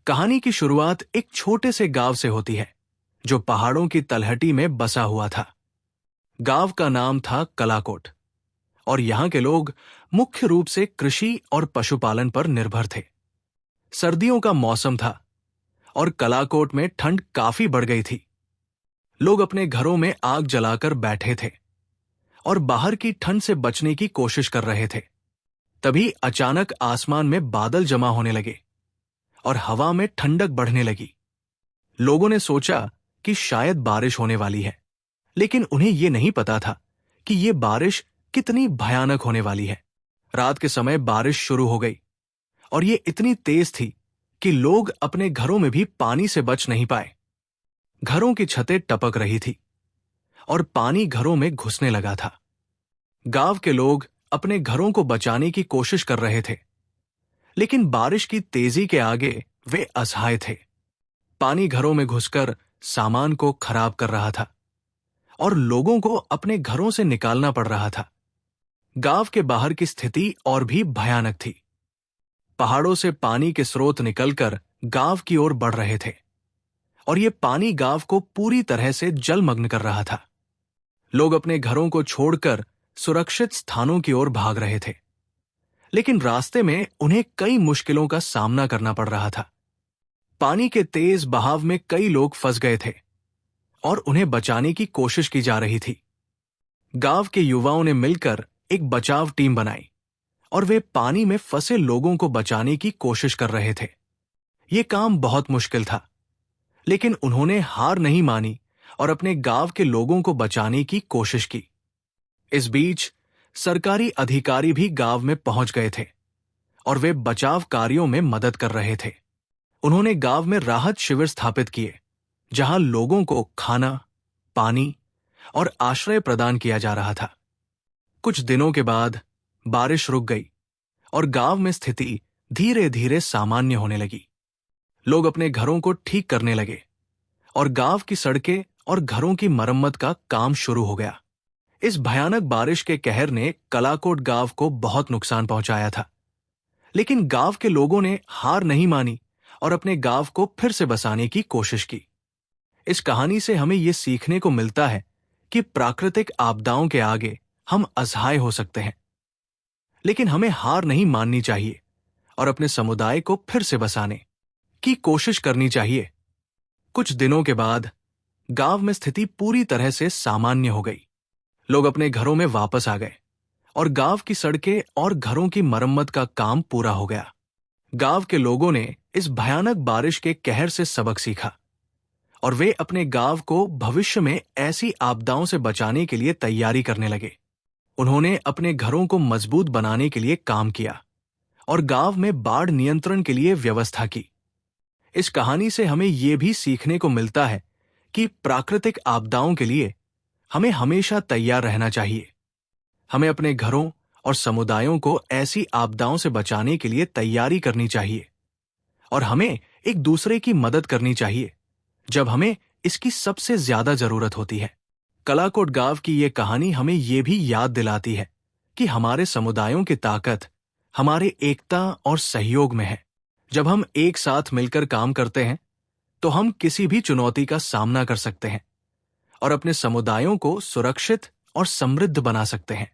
कहानी की शुरुआत एक छोटे से गांव से होती है जो पहाड़ों की तलहटी में बसा हुआ था। गांव का नाम था कलाकोट और यहाँ के लोग मुख्य रूप से कृषि और पशुपालन पर निर्भर थे। सर्दियों का मौसम था और कलाकोट में ठंड काफी बढ़ गई थी। लोग अपने घरों में आग जलाकर बैठे थे और बाहर की ठंड से बचने की कोशिश कर रहे थे। तभी अचानक आसमान में बादल जमा होने लगे और हवा में ठंडक बढ़ने लगी। लोगों ने सोचा कि शायद बारिश होने वाली है, लेकिन उन्हें यह नहीं पता था कि यह बारिश कितनी भयानक होने वाली है। रात के समय बारिश शुरू हो गई और यह इतनी तेज थी कि लोग अपने घरों में भी पानी से बच नहीं पाए। घरों की छतें टपक रही थी और पानी घरों में घुसने लगा था। गांव के लोग अपने घरों को बचाने की कोशिश कर रहे थे, लेकिन बारिश की तेजी के आगे वे असहाय थे। पानी घरों में घुसकर सामान को खराब कर रहा था और लोगों को अपने घरों से निकालना पड़ रहा था। गांव के बाहर की स्थिति और भी भयानक थी। पहाड़ों से पानी के स्रोत निकलकर गांव की ओर बढ़ रहे थे और यह पानी गांव को पूरी तरह से जलमग्न कर रहा था। लोग अपने घरों को छोड़कर सुरक्षित स्थानों की ओर भाग रहे थे, लेकिन रास्ते में उन्हें कई मुश्किलों का सामना करना पड़ रहा था। पानी के तेज बहाव में कई लोग फंस गए थे और उन्हें बचाने की कोशिश की जा रही थी। गांव के युवाओं ने मिलकर एक बचाव टीम बनाई और वे पानी में फंसे लोगों को बचाने की कोशिश कर रहे थे। यह काम बहुत मुश्किल था, लेकिन उन्होंने हार नहीं मानी और अपने गांव के लोगों को बचाने की कोशिश की। इस बीच सरकारी अधिकारी भी गांव में पहुंच गए थे और वे बचाव कार्यों में मदद कर रहे थे। उन्होंने गांव में राहत शिविर स्थापित किए, जहां लोगों को खाना, पानी और आश्रय प्रदान किया जा रहा था। कुछ दिनों के बाद बारिश रुक गई और गांव में स्थिति धीरे धीरे सामान्य होने लगी। लोग अपने घरों को ठीक करने लगे और गांव की सड़कें और घरों की मरम्मत का काम शुरू हो गया। इस भयानक बारिश के कहर ने कलाकोट गांव को बहुत नुकसान पहुंचाया था, लेकिन गांव के लोगों ने हार नहीं मानी और अपने गांव को फिर से बसाने की कोशिश की। इस कहानी से हमें यह सीखने को मिलता है कि प्राकृतिक आपदाओं के आगे हम असहाय हो सकते हैं, लेकिन हमें हार नहीं माननी चाहिए और अपने समुदाय को फिर से बसाने की कोशिश करनी चाहिए। कुछ दिनों के बाद गांव में स्थिति पूरी तरह से सामान्य हो गई। लोग अपने घरों में वापस आ गए और गांव की सड़कें और घरों की मरम्मत का काम पूरा हो गया। गांव के लोगों ने इस भयानक बारिश के कहर से सबक सीखा और वे अपने गांव को भविष्य में ऐसी आपदाओं से बचाने के लिए तैयारी करने लगे। उन्होंने अपने घरों को मजबूत बनाने के लिए काम किया और गांव में बाढ़ नियंत्रण के लिए व्यवस्था की। इस कहानी से हमें यह भी सीखने को मिलता है कि प्राकृतिक आपदाओं के लिए हमें हमेशा तैयार रहना चाहिए। हमें अपने घरों और समुदायों को ऐसी आपदाओं से बचाने के लिए तैयारी करनी चाहिए और हमें एक दूसरे की मदद करनी चाहिए जब हमें इसकी सबसे ज्यादा जरूरत होती है। कलाकोट गांव की यह कहानी हमें यह भी याद दिलाती है कि हमारे समुदायों की ताकत हमारे एकता और सहयोग में है। जब हम एक साथ मिलकर काम करते हैं तो हम किसी भी चुनौती का सामना कर सकते हैं और अपने समुदायों को सुरक्षित और समृद्ध बना सकते हैं।